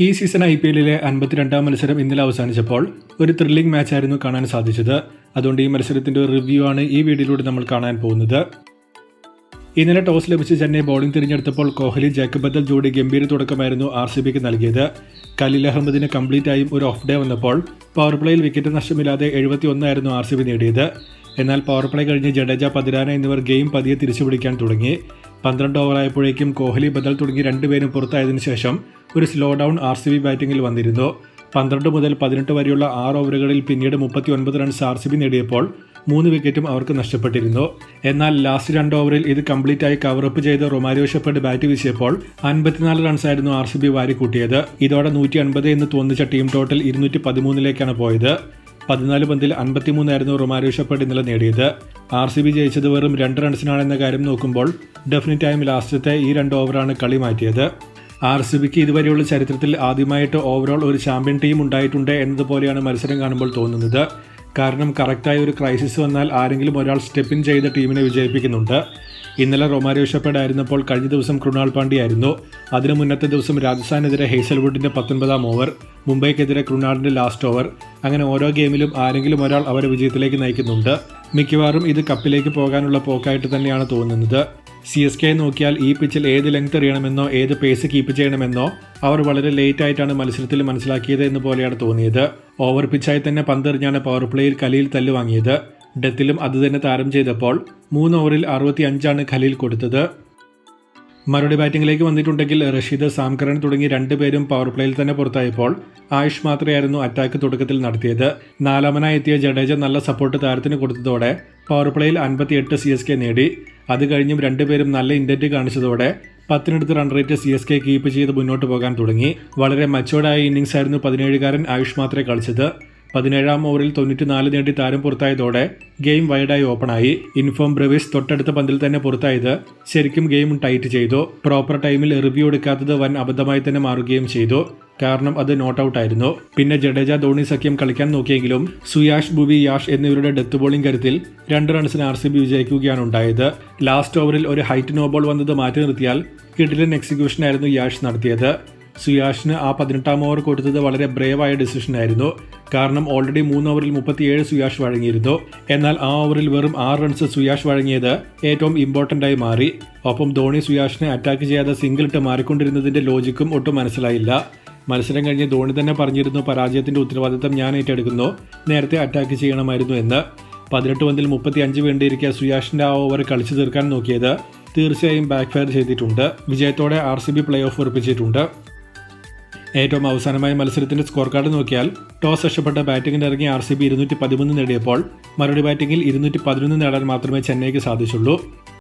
ഈ സീസൺ IPL-ലെ 52-ാം മത്സരം ഇന്നലെ അവസാനിച്ചപ്പോൾ ഒരു ത്രില്ലിംഗ് മാച്ചായിരുന്നു കാണാൻ സാധിച്ചത്. അതുകൊണ്ട് ഈ മത്സരത്തിന്റെ ഒരു റിവ്യൂ ആണ് ഈ വീഡിയോയിലൂടെ നമ്മൾ കാണാൻ പോകുന്നത്. ഇന്നലെ ടോസ് ലഭിച്ച് ചെന്നൈ ബോളിംഗ് തിരഞ്ഞെടുത്തപ്പോൾ കോഹ്ലി ജേക്കബ് ബദൽ ജോഡി ഗംഭീര തുടക്കമായിരുന്നു RCBക്ക് നൽകിയത്. ഖലീൽ അഹമ്മദിന് കംപ്ലീറ്റ് ആയും ഒരു ഓഫ് ഡേ വന്നപ്പോൾ പവർ പ്ലേയിൽ വിക്കറ്റ് നഷ്ടമില്ലാതെ 71 ആയിരുന്നു RCB നേടിയത്. എന്നാൽ പവർ പ്ലേ കഴിഞ്ഞ് ജഡേജ, പതിരാന എന്നിവർ ഗെയിം പതിയെ തിരിച്ചുപിടിക്കാൻ തുടങ്ങി. 12 ഓവറായപ്പോഴേക്കും കോഹ്ലി, ബദൽ തുടങ്ങി രണ്ടുപേരും പുറത്തായതിനു ശേഷം ഒരു സ്ലോ ഡൗൺ RCB ബാറ്റിംഗിൽ വന്നിരുന്നു. 12 മുതൽ 18 വരെയുള്ള 6 ഓവറുകളിൽ പിന്നീട് 39 റൺസ് RCB നേടിയപ്പോൾ 3 വിക്കറ്റും അവർക്ക് നഷ്ടപ്പെട്ടിരുന്നു. എന്നാൽ ലാസ്റ്റ് 2 ഓവറിൽ ഇത് കംപ്ലീറ്റായി കവറപ്പ് ചെയ്ത് റൊമാരിയോ ഷെപ്പേർഡ് ബാറ്റ് വീശിയപ്പോൾ 54 റൺസായിരുന്നു RCB വാരിക്കൂട്ടിയത്. ഇതോടെ 150 എന്ന് തോന്നിച്ച ടീം ടോട്ടൽ 213ലേക്കാണ് പോയത്. 14 പന്തിൽ 53 ആയിരുന്നു റൊമാരിയോ ഷെപ്പേർഡ് ഇന്നലെ നേടിയത്. RCB ജയിച്ചത് വെറും 2 റൺസിനാണെന്ന കാര്യം നോക്കുമ്പോൾ ഡെഫിനറ്റായും ലാസ്റ്റത്തെ ഈ 2 ഓവറാണ് കളി മാറ്റിയത്. RCBക്ക് ഇതുവരെയുള്ള ചരിത്രത്തിൽ ആദ്യമായിട്ട് ഓവറോൾ ഒരു ചാമ്പ്യൻ ടീം ഉണ്ടായിട്ടുണ്ട് എന്നതുപോലെയാണ് മത്സരം കാണുമ്പോൾ തോന്നുന്നത്. കാരണം കറക്റ്റായ ഒരു ക്രൈസിസ് വന്നാൽ ആരെങ്കിലും ഒരാൾ സ്റ്റെപ്പിൻ ചെയ്ത് ടീമിനെ വിജയിപ്പിക്കുന്നുണ്ട്. ഇന്നലെ റൊമാരിയോ ഷെപ്പേർഡ് ആയിരുന്നപ്പോൾ കഴിഞ്ഞ ദിവസം കൃണാൽ പാണ്ഡ്യ ആയിരുന്നു. അതിനു മുന്നത്തെ ദിവസം രാജസ്ഥാനെതിരെ ഹേസൽവുഡിന്റെ 19-ാം ഓവർ, മുംബൈക്കെതിരെ കൃണാലിന്റെ ലാസ്റ്റ് ഓവർ. അങ്ങനെ ഓരോ ഗെയിമിലും ആരെങ്കിലും ഒരാൾ അവരെ വിജയത്തിലേക്ക് നയിക്കുന്നുണ്ട്. മിക്കവാറും ഇത് കപ്പിലേക്ക് പോകാനുള്ള പോക്കായിട്ട് തന്നെയാണ് തോന്നുന്നത്. CSK നോക്കിയാൽ ഈ പിച്ചിൽ ഏത് ലെങ്ത് എറിയണമെന്നോ ഏത് പേസ് കീപ്പ് ചെയ്യണമെന്നോ അവർ വളരെ ലേറ്റ് ആയിട്ടാണ് മത്സരത്തിൽ മനസ്സിലാക്കിയത് എന്ന് പോലെയാണ് തോന്നിയത്. ഓവർ പിച്ചായി തന്നെ പന്തെറിഞ്ഞാണ് പവർ പ്ലേയിൽ ഖലീൽ തല്ലുവാങ്ങിയത്. ഡെത്തിലും അതുതന്നെ താരം ചെയ്തപ്പോൾ 3 ഓവറിൽ 65 ഖലീൽ കൊടുത്തത്. മറുപടി ബാറ്റിംഗിലേക്ക് വന്നിട്ടുണ്ടെങ്കിൽ റഷീദ്, സാം കറൻ തുടങ്ങി 2 പേരും പവർ പ്ലേയിൽ തന്നെ പുറത്തായപ്പോൾ ആയുഷ് മാത്രമായിരുന്നു അറ്റാക്ക് തുടക്കത്തിൽ നടത്തിയത്. 4-മനായി എത്തിയ ജഡേജ നല്ല സപ്പോർട്ട് താരത്തിന് കൊടുത്തതോടെ പവർ പ്ലേയിൽ 58 CSK നേടി. അത് കഴിഞ്ഞും 2 പേരും നല്ല intent കാണിച്ചതോടെ 10-നടുത്ത് run rate CSK keep ചെയ്ത് മുന്നോട്ട് പോകാൻ തുടങ്ങി. വളരെ മച്ചോർഡായ ഇന്നിംഗ്സ് ആയിരുന്നു 17-കാരൻ ആയുഷ് മാത്രമേ കളിച്ചത്. 17-ാം ഓവറിൽ 94 നേടി താരം പുറത്തായതോടെ ഗെയിം വൈഡായി ഓപ്പണായി. ഇൻഫോം ബ്രവിസ് തൊട്ടടുത്ത പന്തിൽ തന്നെ പുറത്തായത് ശരിക്കും ഗെയിം ടൈറ്റ് ചെയ്തു. പ്രോപ്പർ ടൈമിൽ റിവ്യൂ എടുക്കാത്തത് വൻ അബദ്ധമായി തന്നെ മാറുകയും ചെയ്തു. കാരണം അത് നോട്ട് ഔട്ട് ആയിരുന്നു. പിന്നെ ജഡേജ, ധോണി സഖ്യം കളിക്കാൻ നോക്കിയെങ്കിലും സുയാഷ്, ഭുവി, യാഷ് എന്നിവരുടെ ഡെത്ത് ബോളിംഗ് കരുത്തിൽ 2 റൺസിന് RCB വിജയിക്കുകയാണ് ഉണ്ടായത്. ലാസ്റ്റ് ഓവറിൽ ഒരു ഹൈറ്റ് നോ ബോൾ വന്നത് മാറ്റി നിർത്തിയാൽ കിടിലൻ എക്സിക്യൂഷൻ ആയിരുന്നു യാഷ് നടത്തിയത്. സുയാഷിന് ആ 18-ാം ഓവർ കൊടുത്തത് വളരെ ബ്രേവായ ഡിസിഷൻ ആയിരുന്നു. കാരണം ഓൾറെഡി 3 ഓവറിൽ 37 സുയാഷ് വഴങ്ങിയിരുന്നു. എന്നാൽ ആ ഓവറിൽ വെറും 6 റൺസ് സുയാഷ് വഴങ്ങിയത് ഏറ്റവും ഇമ്പോർട്ടൻ്റ് ആയി മാറി. ഒപ്പം ധോണി സുയാഷിനെ അറ്റാക്ക് ചെയ്യാതെ സിംഗിൾ ഇട്ട് മാറിക്കൊണ്ടിരുന്നതിന്റെ ലോജിക്കും ഒട്ടും മനസ്സിലായില്ല. മത്സരം കഴിഞ്ഞ് ധോണി തന്നെ പറഞ്ഞിരുന്നു, പരാജയത്തിന്റെ ഉത്തരവാദിത്തം ഞാൻ ഏറ്റെടുക്കുന്നു, നേരത്തെ അറ്റാക്ക് ചെയ്യണമായിരുന്നു എന്ന്. 18 പന്തിൽ 35 വേണ്ടിയിരിക്കെ സുയാഷിന്റെ ആ ഓവർ കളിച്ചു തീർക്കാൻ നോക്കിയത് തീർച്ചയായും ബാക്ക്ഫയർ ചെയ്തിട്ടുണ്ട്. വിജയത്തോടെ RCB പ്ലേ ഓഫ് ഉറപ്പിച്ചിട്ടുണ്ട്. ഏറ്റവും അവസാനമായ മത്സരത്തിന്റെ സ്കോർ കാർഡ് നോക്കിയാൽ ടോസ് നഷ്ടപ്പെട്ട ബാറ്റിംഗിന് ഇറങ്ങിയ RCB 213 നേടിയപ്പോൾ മറുപടി ബാറ്റിംഗിൽ 211 നേടാൻ മാത്രമേ ചെന്നൈക്ക് സാധിച്ചുള്ളൂ.